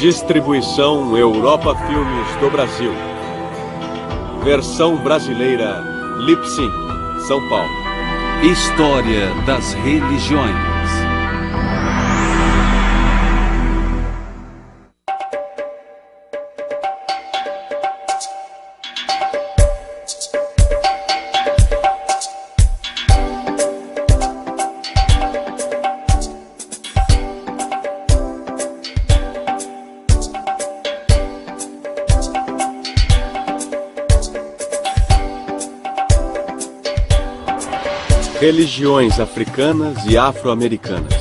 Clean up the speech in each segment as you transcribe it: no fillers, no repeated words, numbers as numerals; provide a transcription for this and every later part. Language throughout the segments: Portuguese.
Distribuição Europa Filmes do Brasil. Versão brasileira Lipsyn, São Paulo. História das religiões. Religiões africanas e afro-americanas.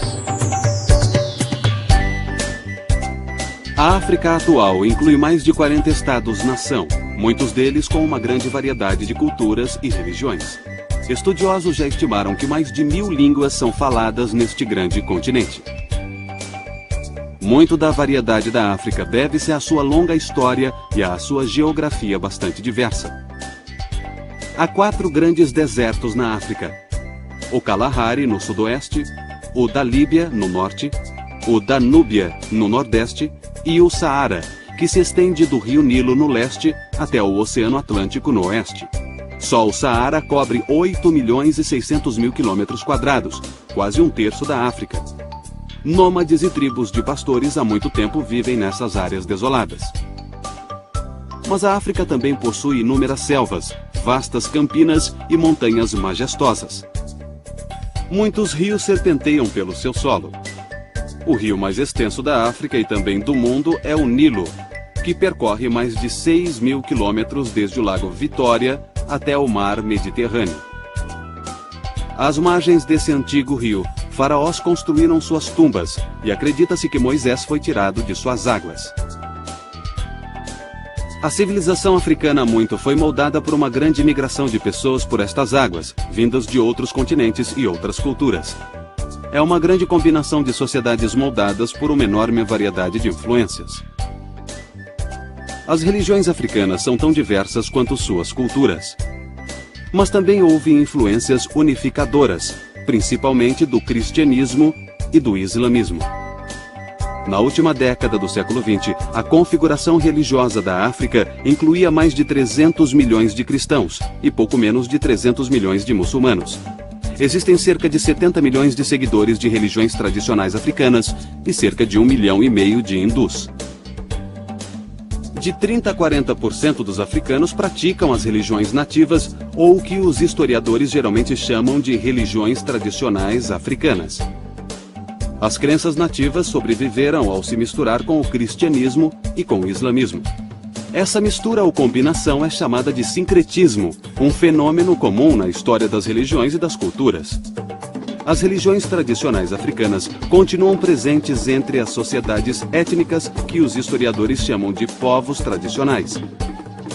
A África atual inclui mais de 40 estados-nação, muitos deles com uma grande variedade de culturas e religiões. Estudiosos já estimaram que mais de 1000 línguas são faladas neste grande continente. Muito da variedade da África deve-se à sua longa história e à sua geografia bastante diversa. Há 4 grandes desertos na África: o Kalahari, no sudoeste, o da Líbia, no norte, o da Núbia, no nordeste, e o Saara, que se estende do rio Nilo, no leste, até o Oceano Atlântico, no oeste. Só o Saara cobre 8.600.000 km², quase um terço da África. Nômades e tribos de pastores há muito tempo vivem nessas áreas desoladas. Mas a África também possui inúmeras selvas, vastas campinas e montanhas majestosas. Muitos rios serpenteiam pelo seu solo. O rio mais extenso da África e também do mundo é o Nilo, que percorre mais de 6.000 quilômetros desde o Lago Vitória até o Mar Mediterrâneo. Às margens desse antigo rio, faraós construíram suas tumbas e acredita-se que Moisés foi tirado de suas águas. A civilização africana muito foi moldada por uma grande migração de pessoas por estas águas, vindas de outros continentes e outras culturas. É uma grande combinação de sociedades moldadas por uma enorme variedade de influências. As religiões africanas são tão diversas quanto suas culturas. Mas também houve influências unificadoras, principalmente do cristianismo e do islamismo. Na última década do século XX, a configuração religiosa da África incluía mais de 300 milhões de cristãos e pouco menos de 300 milhões de muçulmanos. Existem cerca de 70 milhões de seguidores de religiões tradicionais africanas e cerca de 1,5 milhão de hindus. De 30% a 40% dos africanos praticam as religiões nativas ou o que os historiadores geralmente chamam de religiões tradicionais africanas. As crenças nativas sobreviveram ao se misturar com o cristianismo e com o islamismo. Essa mistura ou combinação é chamada de sincretismo, um fenômeno comum na história das religiões e das culturas. As religiões tradicionais africanas continuam presentes entre as sociedades étnicas que os historiadores chamam de povos tradicionais.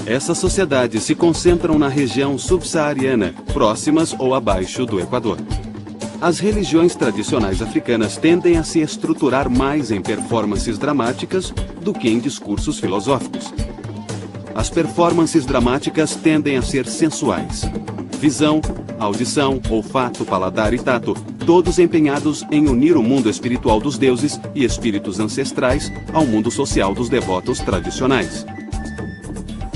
Essas sociedades se concentram na região subsaariana, próximas ou abaixo do Equador. As religiões tradicionais africanas tendem a se estruturar mais em performances dramáticas do que em discursos filosóficos. As performances dramáticas tendem a ser sensuais. Visão, audição, olfato, paladar e tato, todos empenhados em unir o mundo espiritual dos deuses e espíritos ancestrais ao mundo social dos devotos tradicionais.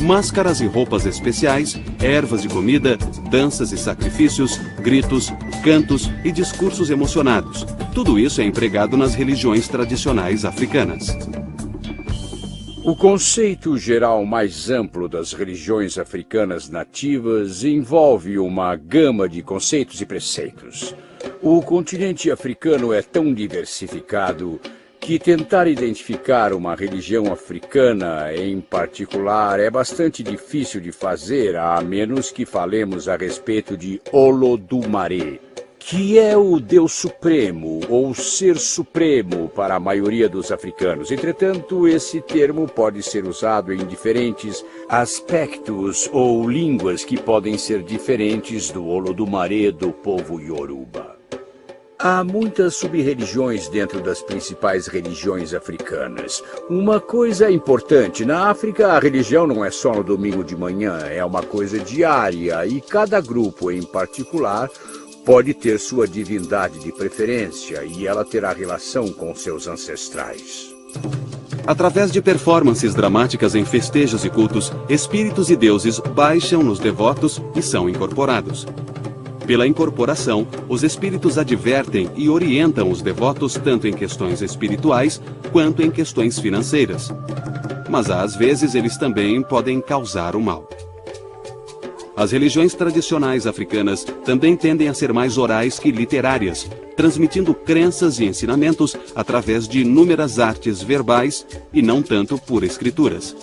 Máscaras e roupas especiais, ervas e comida, danças e sacrifícios, gritos, cantos e discursos emocionados. Tudo isso é empregado nas religiões tradicionais africanas. O conceito geral mais amplo das religiões africanas nativas envolve uma gama de conceitos e preceitos. O continente africano é tão diversificado que tentar identificar uma religião africana em particular é bastante difícil de fazer, a menos que falemos a respeito de Olodumare, que é o Deus Supremo ou Ser Supremo para a maioria dos africanos. Entretanto, esse termo pode ser usado em diferentes aspectos ou línguas que podem ser diferentes do Olodumare do povo Yoruba. Há muitas sub-religiões dentro das principais religiões africanas. Uma coisa importante, na África a religião não é só no domingo de manhã, é uma coisa diária e cada grupo em particular pode ter sua divindade de preferência e ela terá relação com seus ancestrais. Através de performances dramáticas em festejos e cultos, espíritos e deuses baixam nos devotos e são incorporados. Pela incorporação, os espíritos advertem e orientam os devotos tanto em questões espirituais quanto em questões financeiras. Mas às vezes eles também podem causar o mal. As religiões tradicionais africanas também tendem a ser mais orais que literárias, transmitindo crenças e ensinamentos através de inúmeras artes verbais e não tanto por escrituras.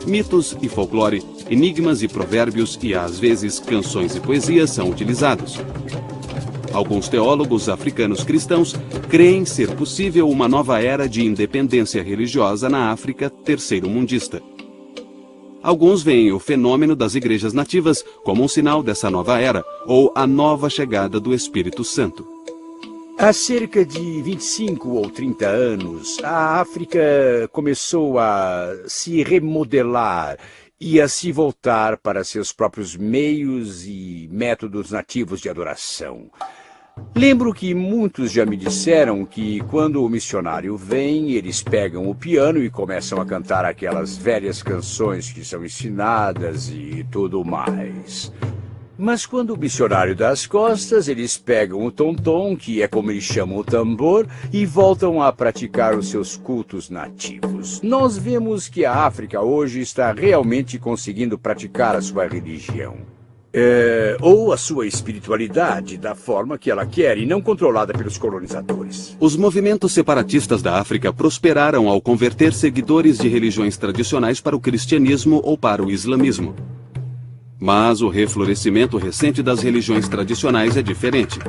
Mitos e folclore, enigmas e provérbios e às vezes canções e poesias são utilizados. Alguns teólogos africanos cristãos creem ser possível uma nova era de independência religiosa na África terceiro-mundista. Alguns veem o fenômeno das igrejas nativas como um sinal dessa nova era, ou a nova chegada do Espírito Santo. Há cerca de 25 ou 30 anos, a África começou a se remodelar e a se voltar para seus próprios meios e métodos nativos de adoração. Lembro que muitos já me disseram que quando o missionário vem, eles pegam o piano e começam a cantar aquelas velhas canções que são ensinadas e tudo mais. Mas quando o missionário dá as costas, eles pegam o tom-tom, que é como eles chamam o tambor, e voltam a praticar os seus cultos nativos. Nós vemos que a África hoje está realmente conseguindo praticar a sua religião. Ou a sua espiritualidade da forma que ela quer e não controlada pelos colonizadores. Os movimentos separatistas da África prosperaram ao converter seguidores de religiões tradicionais para o cristianismo ou para o islamismo. Mas o reflorescimento recente das religiões tradicionais é diferente.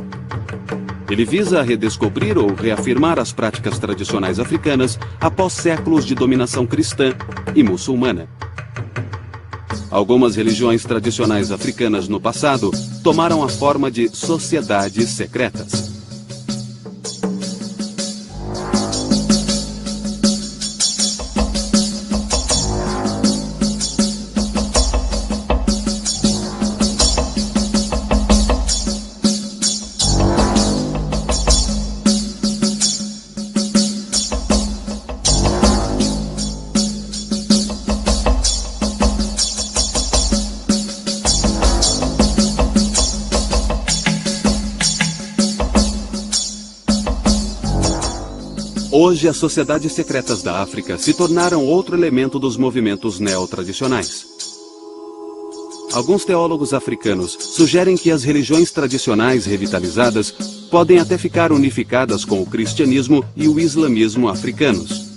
Ele visa redescobrir ou reafirmar as práticas tradicionais africanas após séculos de dominação cristã e muçulmana. Algumas religiões tradicionais africanas no passado tomaram a forma de sociedades secretas. Hoje, as sociedades secretas da África se tornaram outro elemento dos movimentos neotradicionais. Alguns teólogos africanos sugerem que as religiões tradicionais revitalizadas podem até ficar unificadas com o cristianismo e o islamismo africanos.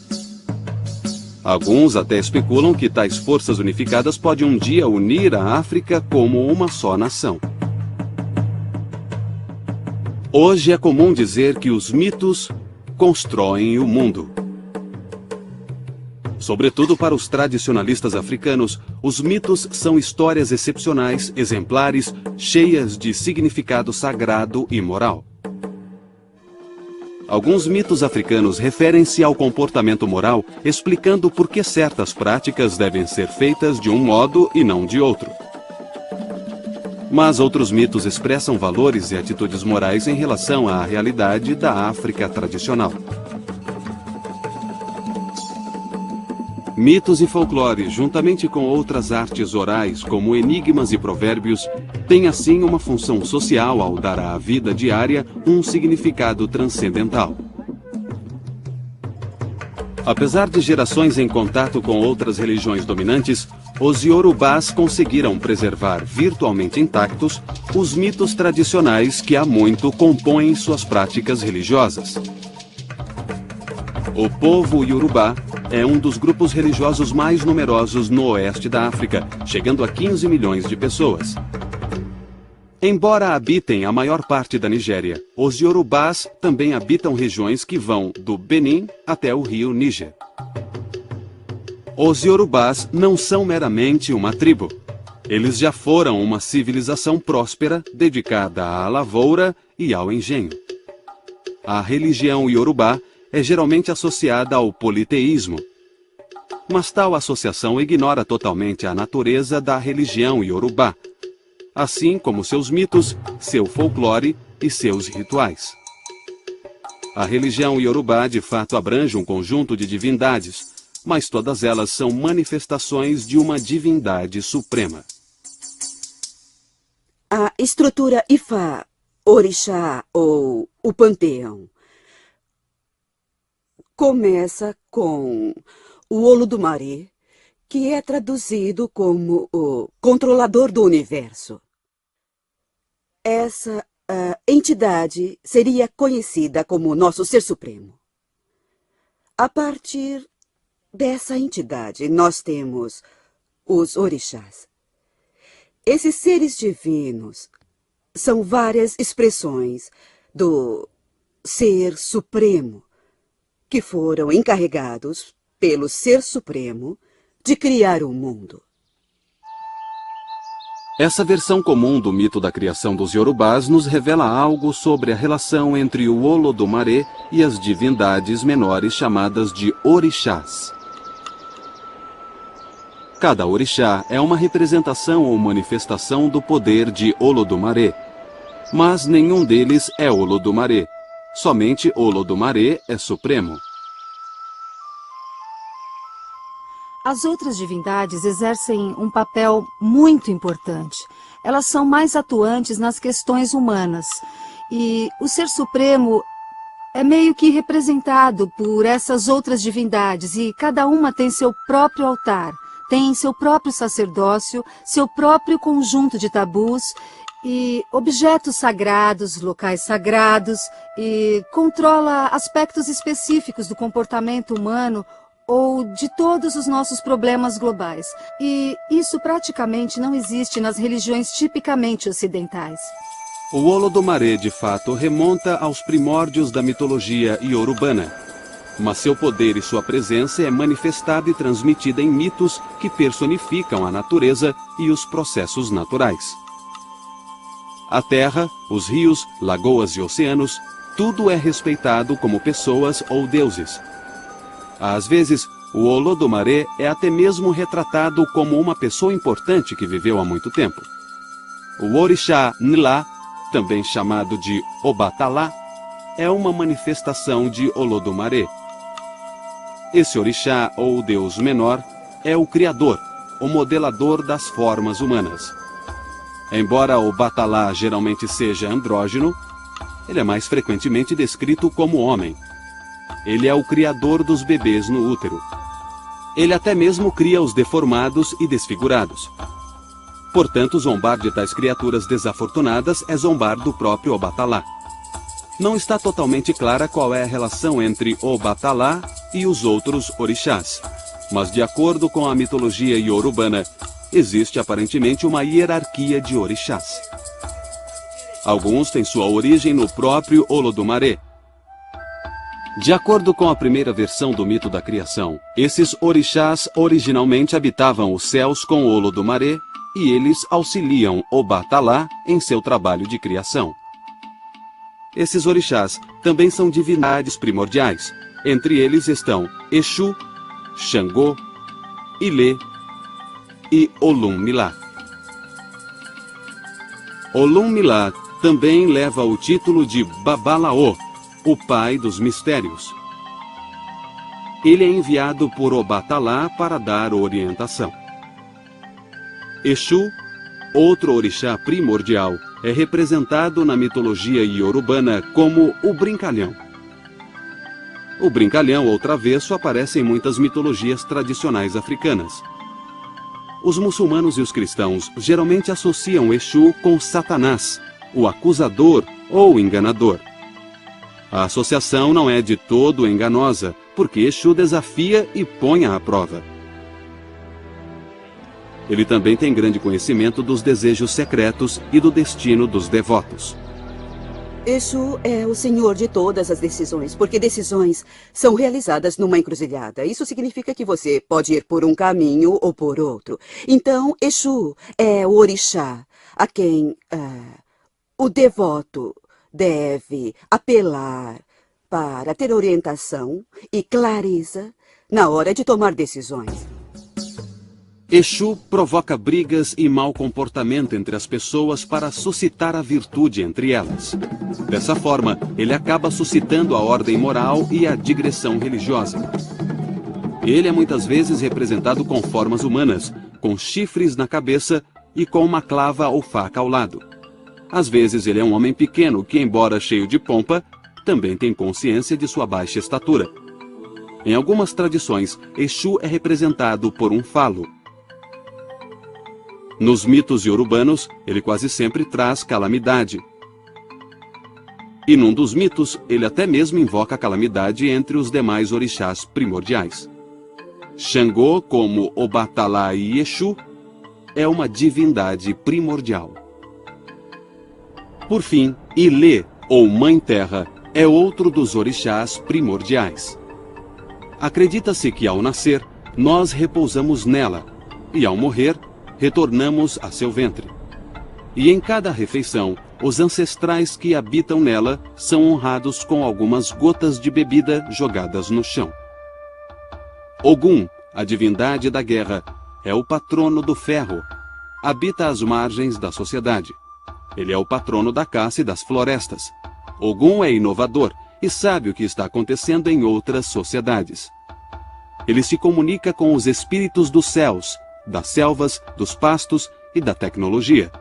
Alguns até especulam que tais forças unificadas podem um dia unir a África como uma só nação. Hoje é comum dizer que os mitos constroem o mundo. Sobretudo para os tradicionalistas africanos, os mitos são histórias excepcionais, exemplares, cheias de significado sagrado e moral. Alguns mitos africanos referem-se ao comportamento moral, explicando por que certas práticas devem ser feitas de um modo e não de outro. Mas outros mitos expressam valores e atitudes morais em relação à realidade da África tradicional. Mitos e folclore, juntamente com outras artes orais, como enigmas e provérbios, têm assim uma função social ao dar à vida diária um significado transcendental. Apesar de gerações em contato com outras religiões dominantes, os iorubás conseguiram preservar virtualmente intactos os mitos tradicionais que há muito compõem suas práticas religiosas. O povo iorubá é um dos grupos religiosos mais numerosos no oeste da África, chegando a 15 milhões de pessoas. Embora habitem a maior parte da Nigéria, os iorubás também habitam regiões que vão do Benin até o rio Níger. Os iorubás não são meramente uma tribo. Eles já foram uma civilização próspera, dedicada à lavoura e ao engenho. A religião iorubá é geralmente associada ao politeísmo. Mas tal associação ignora totalmente a natureza da religião iorubá, assim como seus mitos, seu folclore e seus rituais. A religião iorubá de fato abrange um conjunto de divindades, mas todas elas são manifestações de uma divindade suprema. A estrutura Ifá, Orixá ou o Panteão começa com o Olodumare, que é traduzido como o controlador do universo. Essa entidade seria conhecida como nosso Ser Supremo. A partir dessa entidade, nós temos os orixás. Esses seres divinos são várias expressões do Ser Supremo, que foram encarregados pelo Ser Supremo de criar o mundo. Essa versão comum do mito da criação dos Yorubás nos revela algo sobre a relação entre o Olodumare e as divindades menores chamadas de orixás. Cada orixá é uma representação ou manifestação do poder de Olodumare, mas nenhum deles é Olodumare. Somente Olodumare é supremo. As outras divindades exercem um papel muito importante. Elas são mais atuantes nas questões humanas. E o Ser Supremo é meio que representado por essas outras divindades. E cada uma tem seu próprio altar, tem seu próprio sacerdócio, seu próprio conjunto de tabus e objetos sagrados, locais sagrados, e controla aspectos específicos do comportamento humano ou de todos os nossos problemas globais. E isso praticamente não existe nas religiões tipicamente ocidentais. O Olodumare, de fato, remonta aos primórdios da mitologia iorubana. Mas seu poder e sua presença é manifestada e transmitida em mitos que personificam a natureza e os processos naturais. A terra, os rios, lagoas e oceanos, tudo é respeitado como pessoas ou deuses. Às vezes, o Olodumare é até mesmo retratado como uma pessoa importante que viveu há muito tempo. O Orixá Nlá, também chamado de Obatalá, é uma manifestação de Olodumare. Esse orixá, ou deus menor, é o criador, o modelador das formas humanas. Embora Obatalá geralmente seja andrógeno, ele é mais frequentemente descrito como homem. Ele é o criador dos bebês no útero. Ele até mesmo cria os deformados e desfigurados. Portanto, zombar de tais criaturas desafortunadas é zombar do próprio Obatalá. Não está totalmente clara qual é a relação entre Obatalá e os outros orixás, mas de acordo com a mitologia iorubana, existe aparentemente uma hierarquia de orixás. Alguns têm sua origem no próprio Olodumare. De acordo com a primeira versão do mito da criação, esses orixás originalmente habitavam os céus com Olodumare e eles auxiliam Obatalá em seu trabalho de criação. Esses orixás também são divindades primordiais. Entre eles estão Exu, Xangô, Ilê e Olum-Milá. Olum-Milá também leva o título de Babalaô, o pai dos mistérios. Ele é enviado por Obatalá para dar orientação. Exu, outro orixá primordial, é representado na mitologia iorubana como o brincalhão. O brincalhão ou travesso aparece em muitas mitologias tradicionais africanas. Os muçulmanos e os cristãos geralmente associam Exu com Satanás, o acusador ou enganador. A associação não é de todo enganosa, porque Exu desafia e põe à prova. Ele também tem grande conhecimento dos desejos secretos e do destino dos devotos. Exu é o senhor de todas as decisões, porque decisões são realizadas numa encruzilhada. Isso significa que você pode ir por um caminho ou por outro. Então, Exu é o orixá a quem o devoto deve apelar para ter orientação e clareza na hora de tomar decisões. Exu provoca brigas e mau comportamento entre as pessoas para suscitar a virtude entre elas. Dessa forma, ele acaba suscitando a ordem moral e a digressão religiosa. Ele é muitas vezes representado com formas humanas, com chifres na cabeça e com uma clava ou faca ao lado. Às vezes ele é um homem pequeno que, embora cheio de pompa, também tem consciência de sua baixa estatura. Em algumas tradições, Exu é representado por um falo. Nos mitos iorubanos, ele quase sempre traz calamidade. E num dos mitos, ele até mesmo invoca a calamidade entre os demais orixás primordiais. Xangô, como Obatalá e Exu, é uma divindade primordial. Por fim, Ilê, ou Mãe Terra, é outro dos orixás primordiais. Acredita-se que ao nascer, nós repousamos nela, e ao morrer, retornamos a seu ventre. E em cada refeição, os ancestrais que habitam nela são honrados com algumas gotas de bebida jogadas no chão. Ogum, a divindade da guerra, é o patrono do ferro. Habita às margens da sociedade. Ele é o patrono da caça e das florestas. Ogum é inovador e sabe o que está acontecendo em outras sociedades. Ele se comunica com os espíritos dos céus, das selvas, dos pastos e da tecnologia.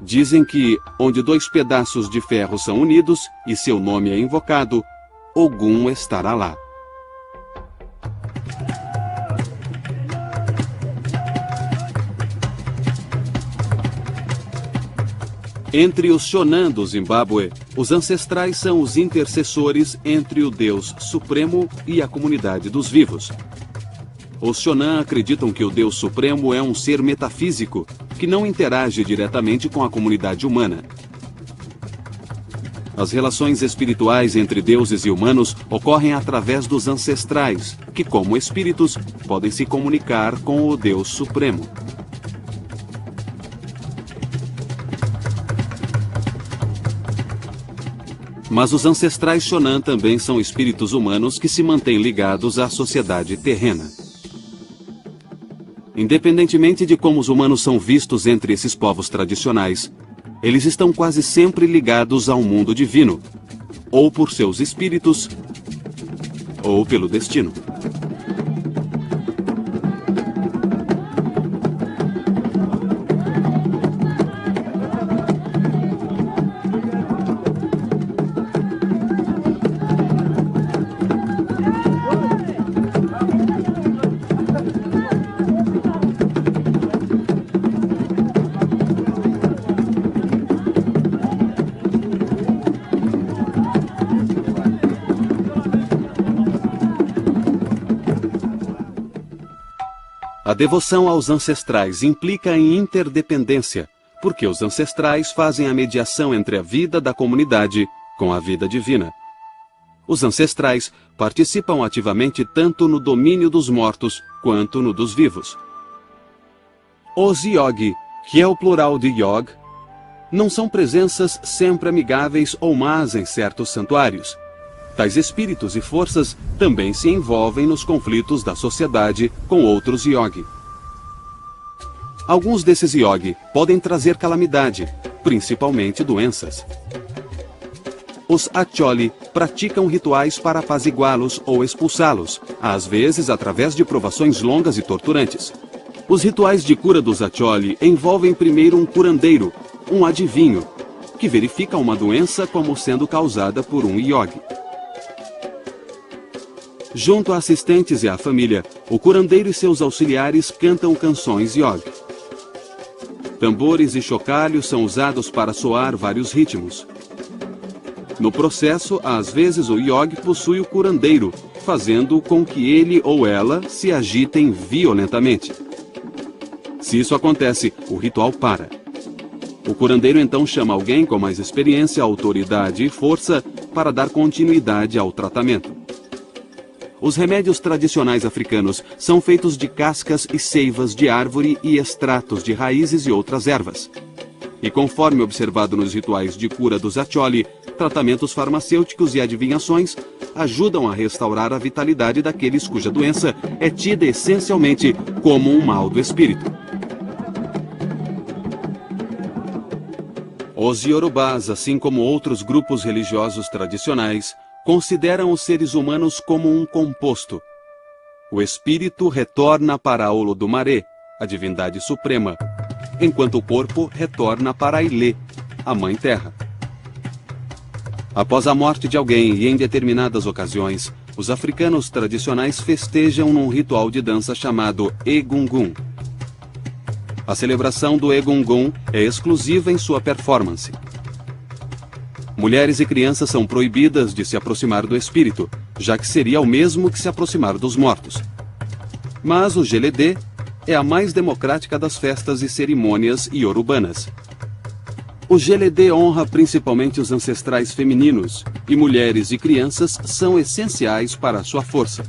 Dizem que, onde dois pedaços de ferro são unidos e seu nome é invocado, Ogum estará lá. Entre os Shonan do Zimbábue, os ancestrais são os intercessores entre o Deus Supremo e a comunidade dos vivos. Os Shonan acreditam que o Deus Supremo é um ser metafísico que não interage diretamente com a comunidade humana. As relações espirituais entre deuses e humanos ocorrem através dos ancestrais, que, como espíritos, podem se comunicar com o Deus Supremo. Mas os ancestrais Shonan também são espíritos humanos que se mantêm ligados à sociedade terrena. Independentemente de como os humanos são vistos entre esses povos tradicionais, eles estão quase sempre ligados ao mundo divino, ou por seus espíritos, ou pelo destino. A devoção aos ancestrais implica em interdependência, porque os ancestrais fazem a mediação entre a vida da comunidade com a vida divina. Os ancestrais participam ativamente tanto no domínio dos mortos quanto no dos vivos. Os Yogi, que é o plural de Yog, não são presenças sempre amigáveis ou más em certos santuários. Tais espíritos e forças também se envolvem nos conflitos da sociedade com outros Yogi. Alguns desses Yogi podem trazer calamidade, principalmente doenças. Os Acholi praticam rituais para apaziguá-los ou expulsá-los, às vezes através de provações longas e torturantes. Os rituais de cura dos Acholi envolvem primeiro um curandeiro, um adivinho, que verifica uma doença como sendo causada por um Yogi. Junto a assistentes e à família, o curandeiro e seus auxiliares cantam canções Yogi. Tambores e chocalhos são usados para soar vários ritmos. No processo, às vezes o Yogi possui o curandeiro, fazendo com que ele ou ela se agitem violentamente. Se isso acontece, o ritual para. O curandeiro então chama alguém com mais experiência, autoridade e força para dar continuidade ao tratamento. Os remédios tradicionais africanos são feitos de cascas e seivas de árvore e extratos de raízes e outras ervas. E conforme observado nos rituais de cura dos Acholi, tratamentos farmacêuticos e adivinhações ajudam a restaurar a vitalidade daqueles cuja doença é tida essencialmente como um mal do espírito. Os Yorubás, assim como outros grupos religiosos tradicionais, consideram os seres humanos como um composto. O espírito retorna para Olodumare, a divindade suprema, enquanto o corpo retorna para Ilê, a Mãe Terra. Após a morte de alguém e em determinadas ocasiões, os africanos tradicionais festejam num ritual de dança chamado Egungun. A celebração do Egungun é exclusiva em sua performance. Mulheres e crianças são proibidas de se aproximar do espírito, já que seria o mesmo que se aproximar dos mortos. Mas o Geledê é a mais democrática das festas e cerimônias iorubanas. O Geledê honra principalmente os ancestrais femininos, e mulheres e crianças são essenciais para a sua força.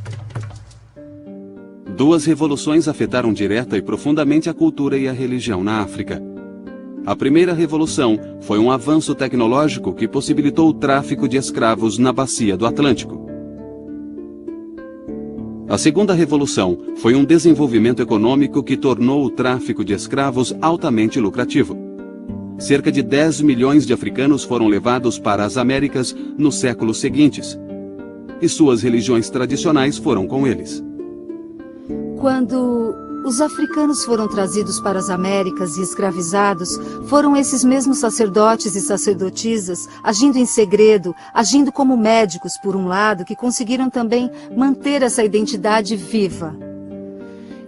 Duas revoluções afetaram direta e profundamente a cultura e a religião na África. A primeira revolução foi um avanço tecnológico que possibilitou o tráfico de escravos na bacia do Atlântico. A segunda revolução foi um desenvolvimento econômico que tornou o tráfico de escravos altamente lucrativo. Cerca de 10 milhões de africanos foram levados para as Américas nos séculos seguintes, e suas religiões tradicionais foram com eles. Quando os africanos foram trazidos para as Américas e escravizados, foram esses mesmos sacerdotes e sacerdotisas, agindo em segredo, agindo como médicos, por um lado, que conseguiram também manter essa identidade viva.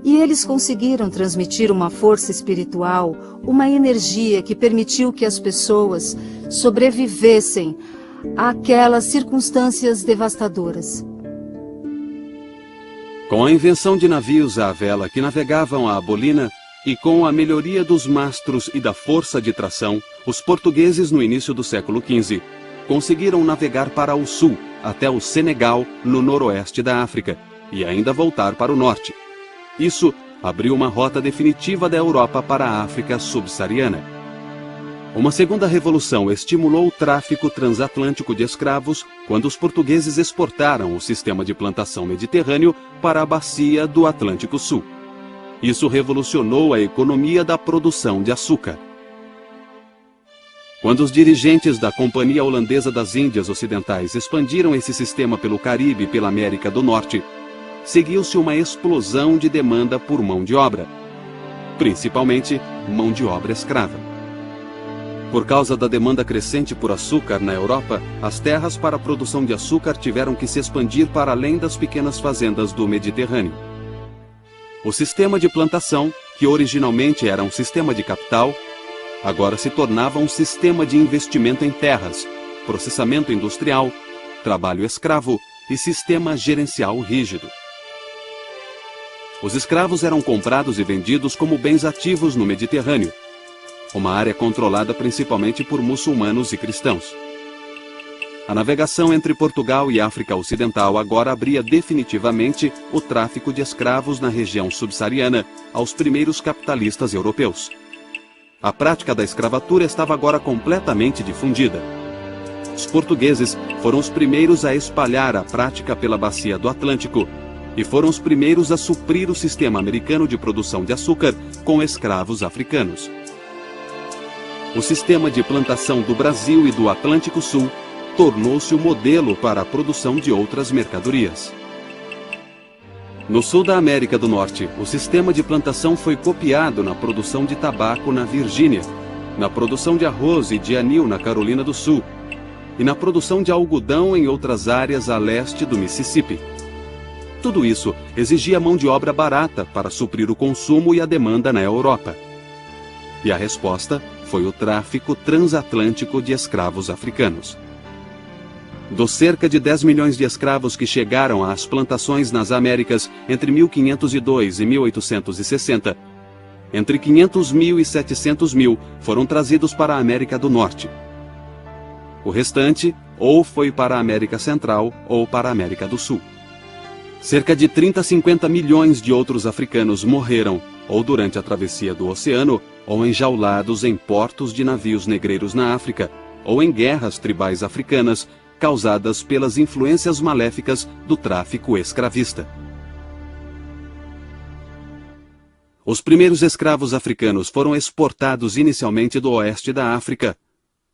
E eles conseguiram transmitir uma força espiritual, uma energia que permitiu que as pessoas sobrevivessem àquelas circunstâncias devastadoras. Com a invenção de navios à vela que navegavam a Abolina e com a melhoria dos mastros e da força de tração, os portugueses no início do século XV conseguiram navegar para o sul, até o Senegal, no noroeste da África, e ainda voltar para o norte. Isso abriu uma rota definitiva da Europa para a África subsaariana. Uma segunda revolução estimulou o tráfico transatlântico de escravos quando os portugueses exportaram o sistema de plantação mediterrâneo para a bacia do Atlântico Sul. Isso revolucionou a economia da produção de açúcar. Quando os dirigentes da Companhia Holandesa das Índias Ocidentais expandiram esse sistema pelo Caribe e pela América do Norte, seguiu-se uma explosão de demanda por mão de obra, principalmente mão de obra escrava. Por causa da demanda crescente por açúcar na Europa, as terras para a produção de açúcar tiveram que se expandir para além das pequenas fazendas do Mediterrâneo. O sistema de plantação, que originalmente era um sistema de capital, agora se tornava um sistema de investimento em terras, processamento industrial, trabalho escravo e sistema gerencial rígido. Os escravos eram comprados e vendidos como bens ativos no Mediterrâneo, uma área controlada principalmente por muçulmanos e cristãos. A navegação entre Portugal e África Ocidental agora abria definitivamente o tráfico de escravos na região subsaariana aos primeiros capitalistas europeus. A prática da escravatura estava agora completamente difundida. Os portugueses foram os primeiros a espalhar a prática pela bacia do Atlântico e foram os primeiros a suprir o sistema americano de produção de açúcar com escravos africanos. O sistema de plantação do Brasil e do Atlântico Sul tornou-se o modelo para a produção de outras mercadorias. No sul da América do Norte, o sistema de plantação foi copiado na produção de tabaco na Virgínia, na produção de arroz e de anil na Carolina do Sul e na produção de algodão em outras áreas a leste do Mississippi. Tudo isso exigia mão de obra barata para suprir o consumo e a demanda na Europa. E a resposta foi o tráfico transatlântico de escravos africanos. Dos cerca de 10 milhões de escravos que chegaram às plantações nas Américas entre 1502 e 1860, entre 500 mil e 700 mil foram trazidos para a América do Norte. O restante ou foi para a América Central ou para a América do Sul. Cerca de 30 a 50 milhões de outros africanos morreram ou durante a travessia do oceano, ou enjaulados em portos de navios negreiros na África, ou em guerras tribais africanas causadas pelas influências maléficas do tráfico escravista. Os primeiros escravos africanos foram exportados inicialmente do oeste da África,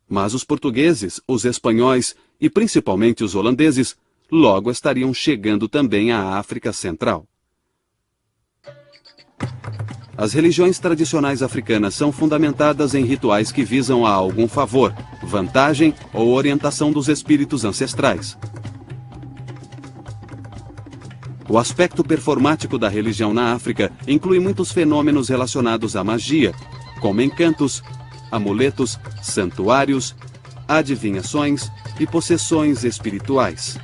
mas os portugueses, os espanhóis e principalmente os holandeses logo estariam chegando também à África Central. As religiões tradicionais africanas são fundamentadas em rituais que visam a algum favor, vantagem ou orientação dos espíritos ancestrais. O aspecto performático da religião na África inclui muitos fenômenos relacionados à magia, como encantos, amuletos, santuários, adivinhações e possessões espirituais.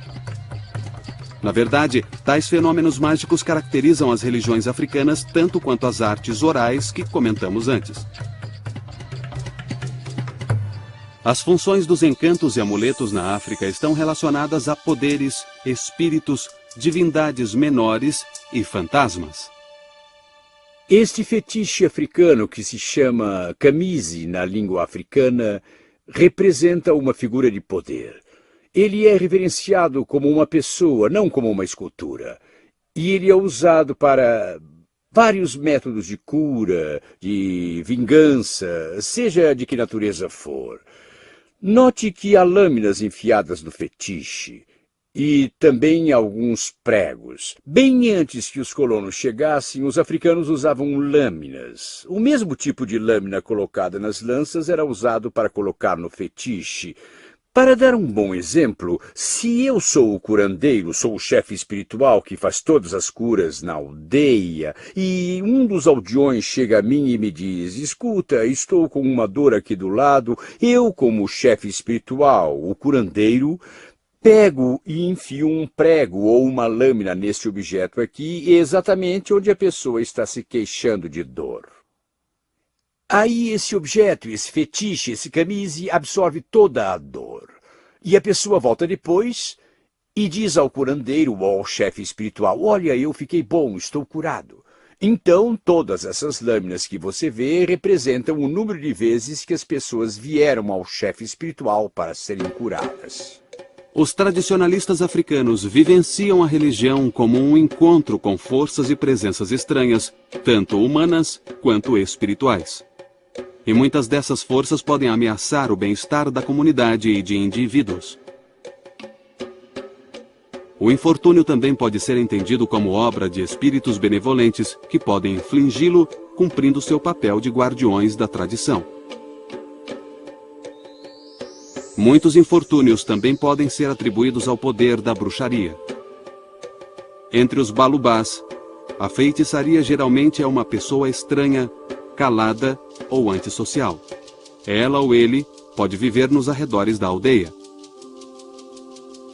Na verdade, tais fenômenos mágicos caracterizam as religiões africanas tanto quanto as artes orais que comentamos antes. As funções dos encantos e amuletos na África estão relacionadas a poderes, espíritos, divindades menores e fantasmas. Este fetiche africano, que se chama camise na língua africana, representa uma figura de poder. Ele é reverenciado como uma pessoa, não como uma escultura. E ele é usado para vários métodos de cura, de vingança, seja de que natureza for. Note que há lâminas enfiadas no fetiche e também alguns pregos. Bem antes que os colonos chegassem, os africanos usavam lâminas. O mesmo tipo de lâmina colocada nas lanças era usado para colocar no fetiche. Para dar um bom exemplo, se eu sou o curandeiro, sou o chefe espiritual que faz todas as curas na aldeia, e um dos aldeões chega a mim e me diz: escuta, estou com uma dor aqui do lado, eu, como chefe espiritual, o curandeiro, pego e enfio um prego ou uma lâmina neste objeto aqui, exatamente onde a pessoa está se queixando de dor. Aí esse objeto, esse fetiche, esse camise absorve toda a dor. E a pessoa volta depois e diz ao curandeiro ou ao chefe espiritual: olha, eu fiquei bom, estou curado. Então, todas essas lâminas que você vê representam o número de vezes que as pessoas vieram ao chefe espiritual para serem curadas. Os tradicionalistas africanos vivenciam a religião como um encontro com forças e presenças estranhas, tanto humanas quanto espirituais. E muitas dessas forças podem ameaçar o bem-estar da comunidade e de indivíduos. O infortúnio também pode ser entendido como obra de espíritos benevolentes que podem infligi-lo, cumprindo seu papel de guardiões da tradição. Muitos infortúnios também podem ser atribuídos ao poder da bruxaria. Entre os balubás, a feitiçaria geralmente é uma pessoa estranha, calada ou antissocial. Ela ou ele pode viver nos arredores da aldeia.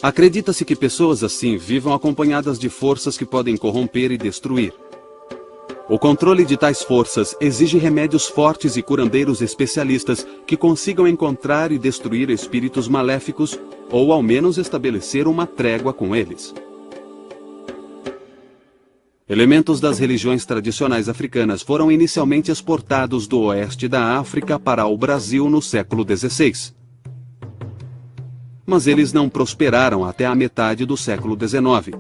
Acredita-se que pessoas assim vivam acompanhadas de forças que podem corromper e destruir. O controle de tais forças exige remédios fortes e curandeiros especialistas que consigam encontrar e destruir espíritos maléficos ou ao menos estabelecer uma trégua com eles. Elementos das religiões tradicionais africanas foram inicialmente exportados do oeste da África para o Brasil no século XVI. Mas eles não prosperaram até a metade do século XIX.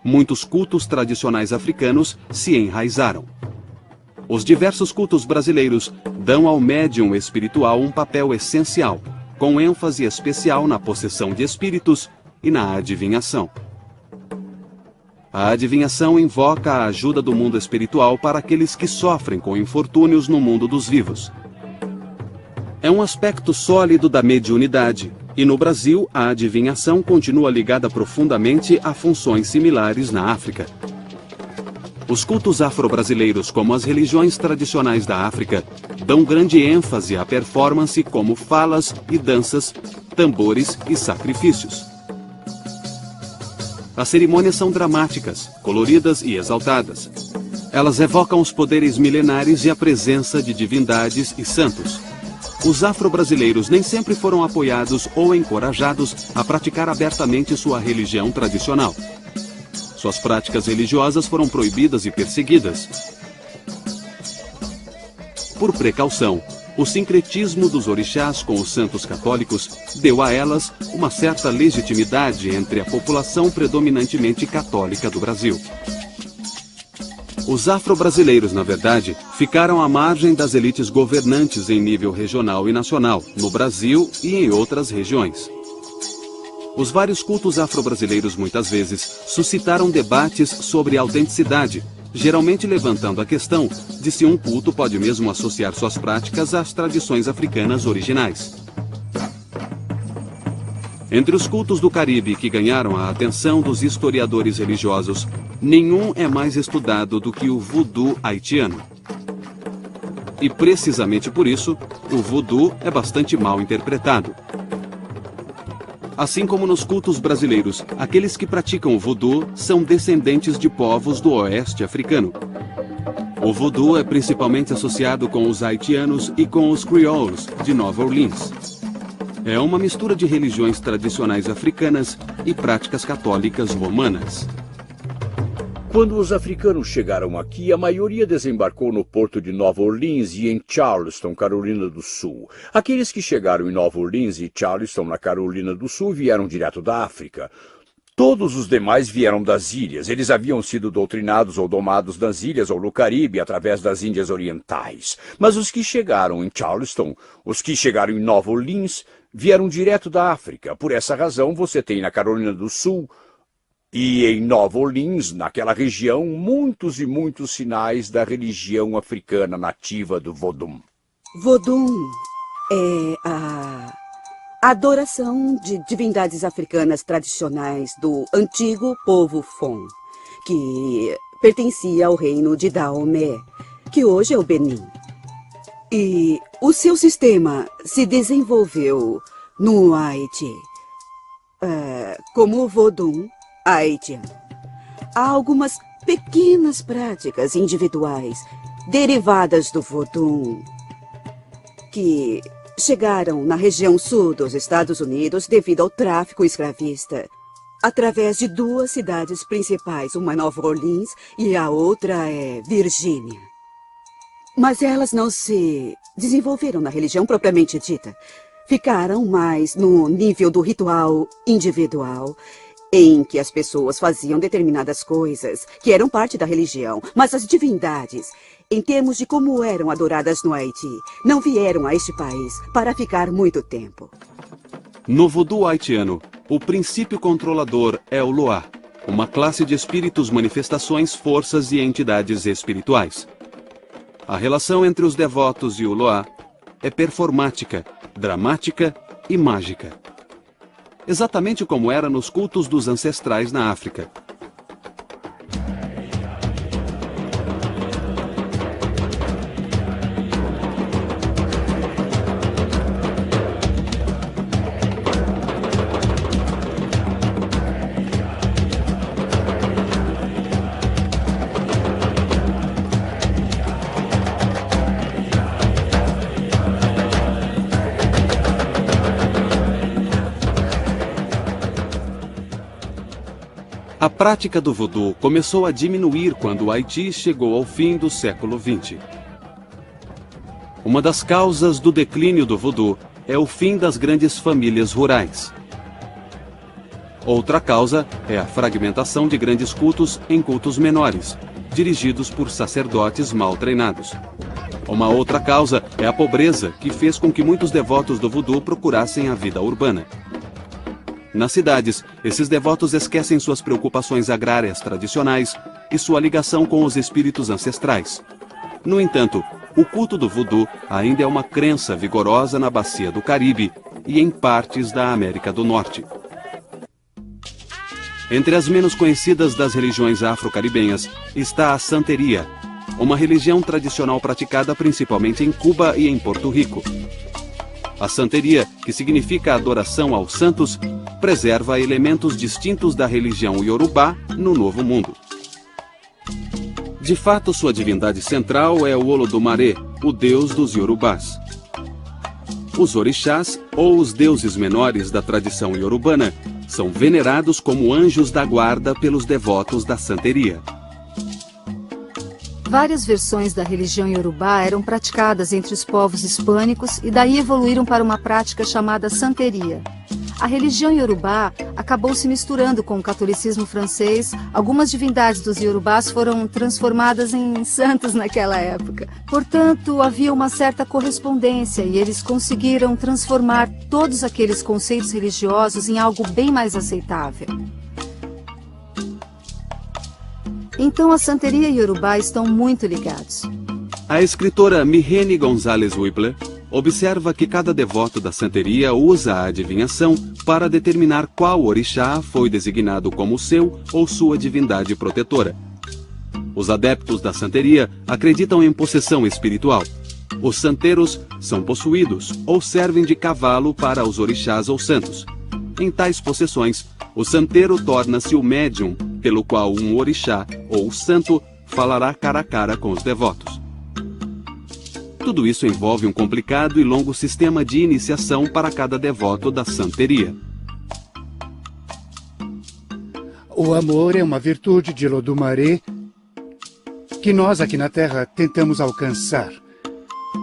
Muitos cultos tradicionais africanos se enraizaram. Os diversos cultos brasileiros dão ao médium espiritual um papel essencial, com ênfase especial na possessão de espíritos e na adivinhação. A adivinhação invoca a ajuda do mundo espiritual para aqueles que sofrem com infortúnios no mundo dos vivos. É um aspecto sólido da mediunidade, e no Brasil a adivinhação continua ligada profundamente a funções similares na África. Os cultos afro-brasileiros, como as religiões tradicionais da África, dão grande ênfase à performance como falas e danças, tambores e sacrifícios. As cerimônias são dramáticas, coloridas e exaltadas. Elas evocam os poderes milenares e a presença de divindades e santos. Os afro-brasileiros nem sempre foram apoiados ou encorajados a praticar abertamente sua religião tradicional. Suas práticas religiosas foram proibidas e perseguidas. Por precaução, o sincretismo dos orixás com os santos católicos deu a elas uma certa legitimidade entre a população predominantemente católica do Brasil. Os afro-brasileiros, na verdade, ficaram à margem das elites governantes em nível regional e nacional, no Brasil e em outras regiões. Os vários cultos afro-brasileiros muitas vezes suscitaram debates sobre a autenticidade, geralmente levantando a questão de se um culto pode mesmo associar suas práticas às tradições africanas originais. Entre os cultos do Caribe que ganharam a atenção dos historiadores religiosos, nenhum é mais estudado do que o voodoo haitiano. E precisamente por isso, o voodoo é bastante mal interpretado. Assim como nos cultos brasileiros, aqueles que praticam o voodoo são descendentes de povos do oeste africano. O voodoo é principalmente associado com os haitianos e com os crioulos de Nova Orleans. É uma mistura de religiões tradicionais africanas e práticas católicas romanas. Quando os africanos chegaram aqui, a maioria desembarcou no porto de Nova Orleans e em Charleston, Carolina do Sul. Aqueles que chegaram em Nova Orleans e Charleston, na Carolina do Sul, vieram direto da África. Todos os demais vieram das ilhas. Eles haviam sido doutrinados ou domados nas ilhas ou no Caribe através das Índias Orientais. Mas os que chegaram em Charleston, os que chegaram em Nova Orleans, vieram direto da África. Por essa razão, você tem na Carolina do Sul e em Nova Orleans, naquela região, muitos e muitos sinais da religião africana nativa do Vodum. Vodum é a adoração de divindades africanas tradicionais do antigo povo Fon, que pertencia ao reino de Daomé, que hoje é o Benin. E o seu sistema se desenvolveu no Haiti como o Vodum haitiano. Há algumas pequenas práticas individuais derivadas do Vodum que chegaram na região sul dos Estados Unidos devido ao tráfico escravista, através de duas cidades principais, uma é Nova Orleans e a outra é Virgínia. Mas elas não se desenvolveram na religião propriamente dita. Ficaram mais no nível do ritual individual, em que as pessoas faziam determinadas coisas que eram parte da religião, mas as divindades, em termos de como eram adoradas no Haiti, não vieram a este país para ficar muito tempo. No voodoo haitiano, o princípio controlador é o Loa, uma classe de espíritos, manifestações, forças e entidades espirituais. A relação entre os devotos e o Loa é performática, dramática e mágica. Exatamente como era nos cultos dos ancestrais na África. A prática do voodoo começou a diminuir quando o Haiti chegou ao fim do século XX. Uma das causas do declínio do voodoo é o fim das grandes famílias rurais. Outra causa é a fragmentação de grandes cultos em cultos menores, dirigidos por sacerdotes mal treinados. Uma outra causa é a pobreza, que fez com que muitos devotos do voodoo procurassem a vida urbana. Nas cidades, esses devotos esquecem suas preocupações agrárias tradicionais e sua ligação com os espíritos ancestrais. No entanto, o culto do voodoo ainda é uma crença vigorosa na bacia do Caribe e em partes da América do Norte. Entre as menos conhecidas das religiões afro-caribenhas está a santeria, uma religião tradicional praticada principalmente em Cuba e em Porto Rico. A santeria, que significa adoração aos santos, preserva elementos distintos da religião iorubá no Novo Mundo. De fato, sua divindade central é o Olodumare, o deus dos iorubás. Os orixás, ou os deuses menores da tradição iorubana, são venerados como anjos da guarda pelos devotos da santeria. Várias versões da religião iorubá eram praticadas entre os povos hispânicos e daí evoluíram para uma prática chamada santeria. A religião iorubá acabou se misturando com o catolicismo francês. Algumas divindades dos iorubás foram transformadas em santos naquela época. Portanto, havia uma certa correspondência e eles conseguiram transformar todos aqueles conceitos religiosos em algo bem mais aceitável. Então a santeria e Yorubá estão muito ligados. A escritora Mihene Gonzalez Whippler observa que cada devoto da santeria usa a adivinhação para determinar qual orixá foi designado como seu ou sua divindade protetora. Os adeptos da santeria acreditam em possessão espiritual. Os santeiros são possuídos ou servem de cavalo para os orixás ou santos. Em tais possessões, o santeiro torna-se o médium pelo qual um orixá ou santo falará cara a cara com os devotos. Tudo isso envolve um complicado e longo sistema de iniciação para cada devoto da santeria. O amor é uma virtude de Lodumaré que nós aqui na Terra tentamos alcançar.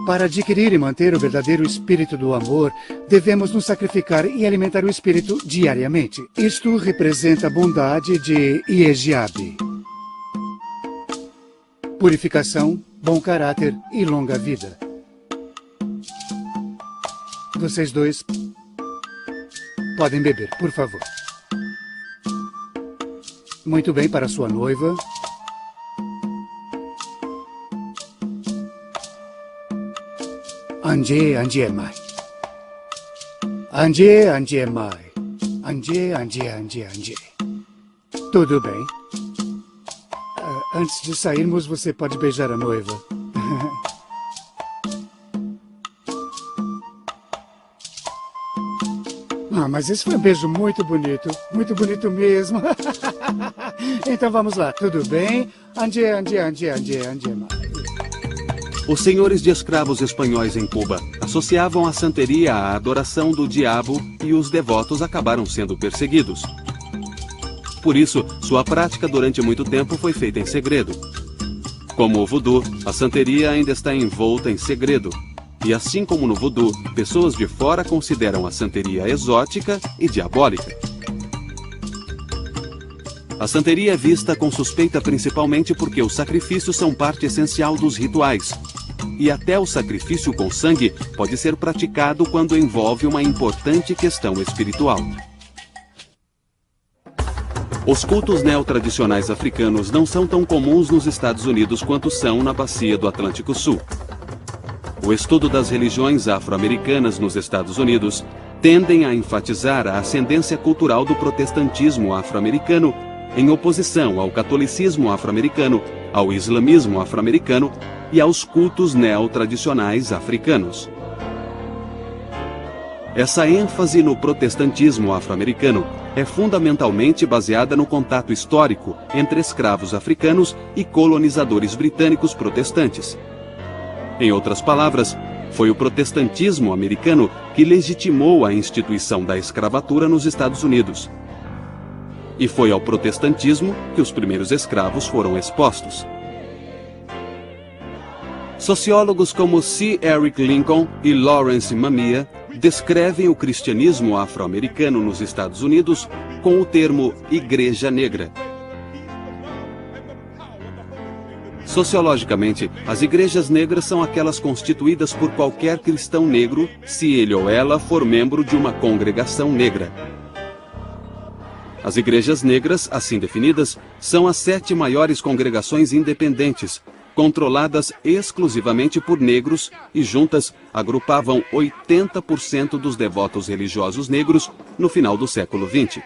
Para adquirir e manter o verdadeiro espírito do amor, devemos nos sacrificar e alimentar o espírito diariamente. Isto representa a bondade de Iejiabe. Purificação, bom caráter e longa vida. Vocês dois podem beber, por favor. Muito bem, para sua noiva. Anje, Anje Mai. Anje, Anje Mai. Anje, Anje, Anje, Anje. Tudo bem. Antes de sairmos, você pode beijar a noiva. Mas esse foi um beijo muito bonito mesmo. Então vamos lá, tudo bem? Anje, Anje, Anje, Anje, Anje Mai. Os senhores de escravos espanhóis em Cuba associavam a santeria à adoração do diabo e os devotos acabaram sendo perseguidos. Por isso, sua prática durante muito tempo foi feita em segredo. Como o voodoo, a santeria ainda está envolta em segredo. E assim como no voodoo, pessoas de fora consideram a santeria exótica e diabólica. A santeria é vista com suspeita principalmente porque os sacrifícios são parte essencial dos rituais. E até o sacrifício com sangue pode ser praticado quando envolve uma importante questão espiritual. Os cultos neotradicionais africanos não são tão comuns nos Estados Unidos quanto são na bacia do Atlântico Sul. O estudo das religiões afro-americanas nos Estados Unidos tendem a enfatizar a ascendência cultural do protestantismo afro-americano em oposição ao catolicismo afro-americano, ao islamismo afro-americano e aos cultos neotradicionais africanos. Essa ênfase no protestantismo afro-americano é fundamentalmente baseada no contato histórico entre escravos africanos e colonizadores britânicos protestantes. Em outras palavras, foi o protestantismo americano que legitimou a instituição da escravatura nos Estados Unidos. E foi ao protestantismo que os primeiros escravos foram expostos. Sociólogos como C. Eric Lincoln e Lawrence Mamiya descrevem o cristianismo afro-americano nos Estados Unidos com o termo Igreja Negra. Sociologicamente, as igrejas negras são aquelas constituídas por qualquer cristão negro, se ele ou ela for membro de uma congregação negra. As igrejas negras, assim definidas, são as 7 maiores congregações independentes, controladas exclusivamente por negros e juntas agrupavam 80% dos devotos religiosos negros no final do século XX.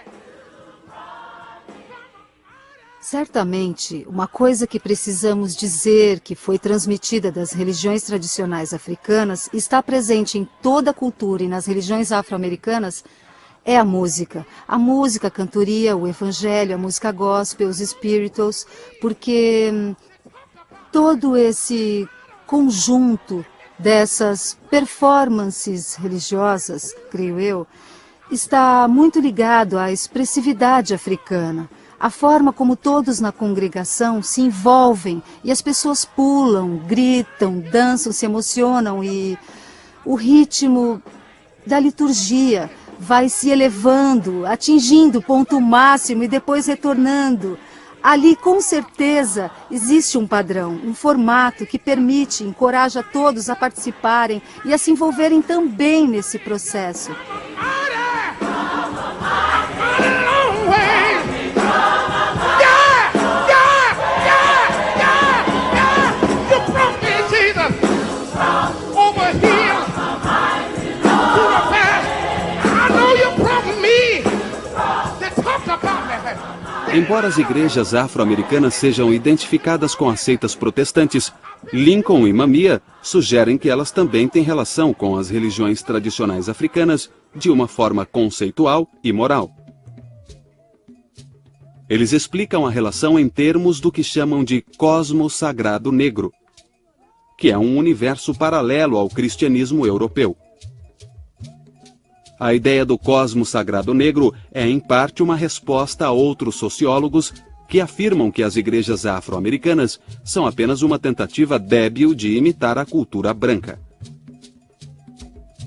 Certamente, uma coisa que precisamos dizer que foi transmitida das religiões tradicionais africanas está presente em toda a cultura e nas religiões afro-americanas é a música. A música, a cantoria, o evangelho, a música gospel, os spirituals, porque todo esse conjunto dessas performances religiosas, creio eu, está muito ligado à expressividade africana. A forma como todos na congregação se envolvem e as pessoas pulam, gritam, dançam, se emocionam e o ritmo da liturgia vai se elevando, atingindo o ponto máximo e depois retornando. Ali, com certeza, existe um padrão, um formato que permite, encoraja todos a participarem e a se envolverem também nesse processo. Embora as igrejas afro-americanas sejam identificadas com as seitas protestantes, Lincoln e Mamiya sugerem que elas também têm relação com as religiões tradicionais africanas de uma forma conceitual e moral. Eles explicam a relação em termos do que chamam de cosmos sagrado negro, que é um universo paralelo ao cristianismo europeu. A ideia do cosmos sagrado negro é, em parte, uma resposta a outros sociólogos que afirmam que as igrejas afro-americanas são apenas uma tentativa débil de imitar a cultura branca.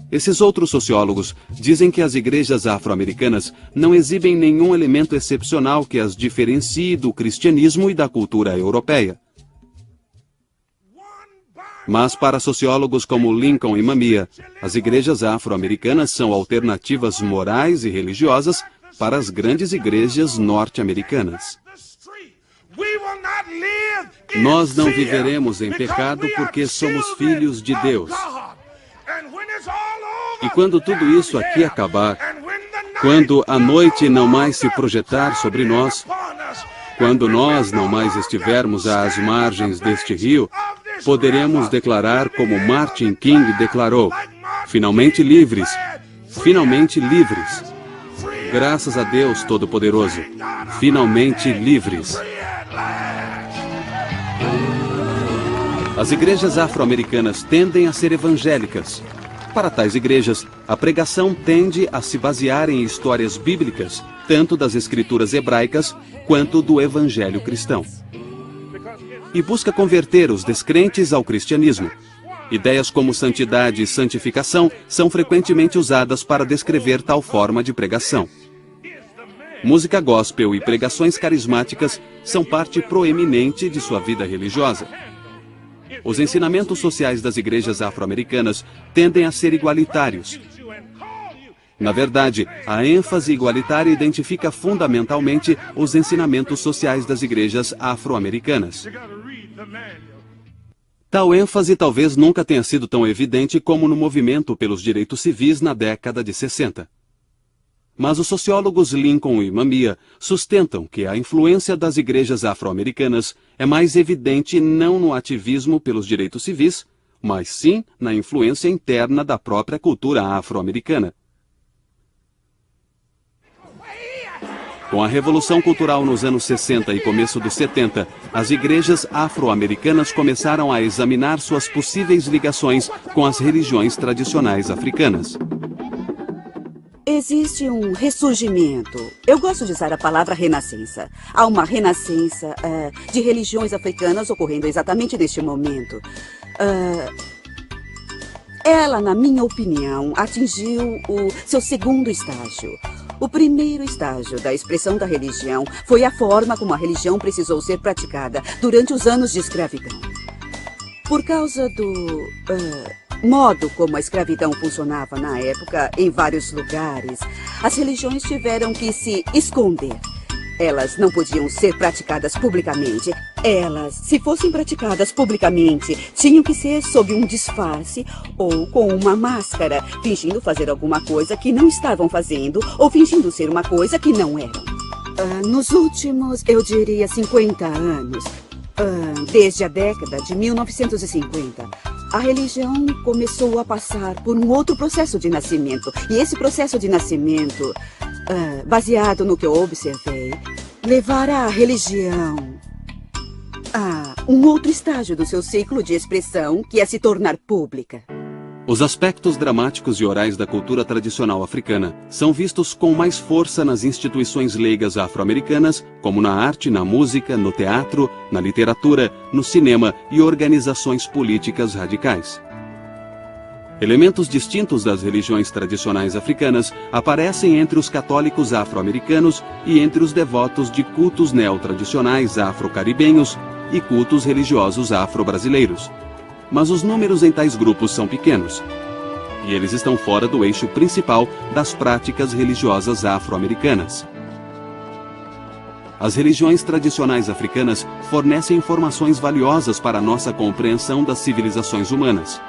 Esses outros sociólogos dizem que as igrejas afro-americanas não exibem nenhum elemento excepcional que as diferencie do cristianismo e da cultura europeia. Mas para sociólogos como Lincoln e Mamiya, as igrejas afro-americanas são alternativas morais e religiosas para as grandes igrejas norte-americanas. Nós não viveremos em pecado porque somos filhos de Deus. E quando tudo isso aqui acabar, quando a noite não mais se projetar sobre nós, quando nós não mais estivermos às margens deste rio, poderemos declarar como Martin King declarou: finalmente livres, finalmente livres. Graças a Deus Todo-Poderoso, finalmente livres. As igrejas afro-americanas tendem a ser evangélicas. Para tais igrejas, a pregação tende a se basear em histórias bíblicas, tanto das escrituras hebraicas quanto do evangelho cristão. E busca converter os descrentes ao cristianismo. Ideias como santidade e santificação são frequentemente usadas para descrever tal forma de pregação. Música gospel e pregações carismáticas são parte proeminente de sua vida religiosa. Os ensinamentos sociais das igrejas afro-americanas tendem a ser igualitários. Na verdade, a ênfase igualitária identifica fundamentalmente os ensinamentos sociais das igrejas afro-americanas. Tal ênfase talvez nunca tenha sido tão evidente como no movimento pelos direitos civis na década de 60. Mas os sociólogos Lincoln e Mamiya sustentam que a influência das igrejas afro-americanas é mais evidente não no ativismo pelos direitos civis, mas sim na influência interna da própria cultura afro-americana. Com a Revolução Cultural nos anos 60 e começo dos 70, as igrejas afro-americanas começaram a examinar suas possíveis ligações com as religiões tradicionais africanas. Existe um ressurgimento. Eu gosto de usar a palavra renascença. Há uma renascença de religiões africanas ocorrendo exatamente neste momento. Ela, na minha opinião, atingiu o seu segundo estágio. O primeiro estágio da expressão da religião foi a forma como a religião precisou ser praticada durante os anos de escravidão. Por causa do modo como a escravidão funcionava na época, em vários lugares, as religiões tiveram que se esconder. Elas não podiam ser praticadas publicamente. Elas, se fossem praticadas publicamente, tinham que ser sob um disfarce ou com uma máscara, fingindo fazer alguma coisa que não estavam fazendo ou fingindo ser uma coisa que não eram. Nos últimos, eu diria, 50 anos, desde a década de 1950, a religião começou a passar por um outro processo de nascimento. E esse processo de nascimento, baseado no que eu observei, levará a religião a um outro estágio do seu ciclo de expressão, que é se tornar pública. Os aspectos dramáticos e orais da cultura tradicional africana são vistos com mais força nas instituições leigas afro-americanas, como na arte, na música, no teatro, na literatura, no cinema e organizações políticas radicais. Elementos distintos das religiões tradicionais africanas aparecem entre os católicos afro-americanos e entre os devotos de cultos neotradicionais afro-caribenhos e cultos religiosos afro-brasileiros. Mas os números em tais grupos são pequenos, e eles estão fora do eixo principal das práticas religiosas afro-americanas. As religiões tradicionais africanas fornecem informações valiosas para a nossa compreensão das civilizações humanas.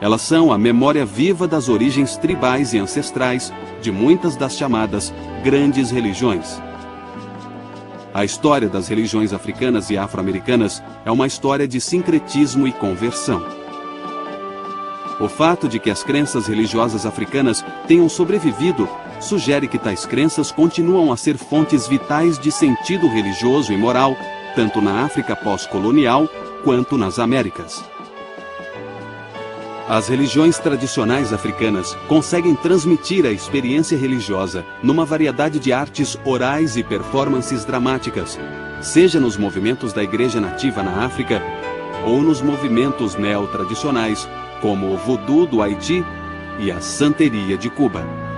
Elas são a memória viva das origens tribais e ancestrais de muitas das chamadas grandes religiões. A história das religiões africanas e afro-americanas é uma história de sincretismo e conversão. O fato de que as crenças religiosas africanas tenham sobrevivido sugere que tais crenças continuam a ser fontes vitais de sentido religioso e moral, tanto na África pós-colonial quanto nas Américas. As religiões tradicionais africanas conseguem transmitir a experiência religiosa numa variedade de artes orais e performances dramáticas, seja nos movimentos da Igreja Nativa na África ou nos movimentos neotradicionais, como o Voodoo do Haiti e a Santeria de Cuba.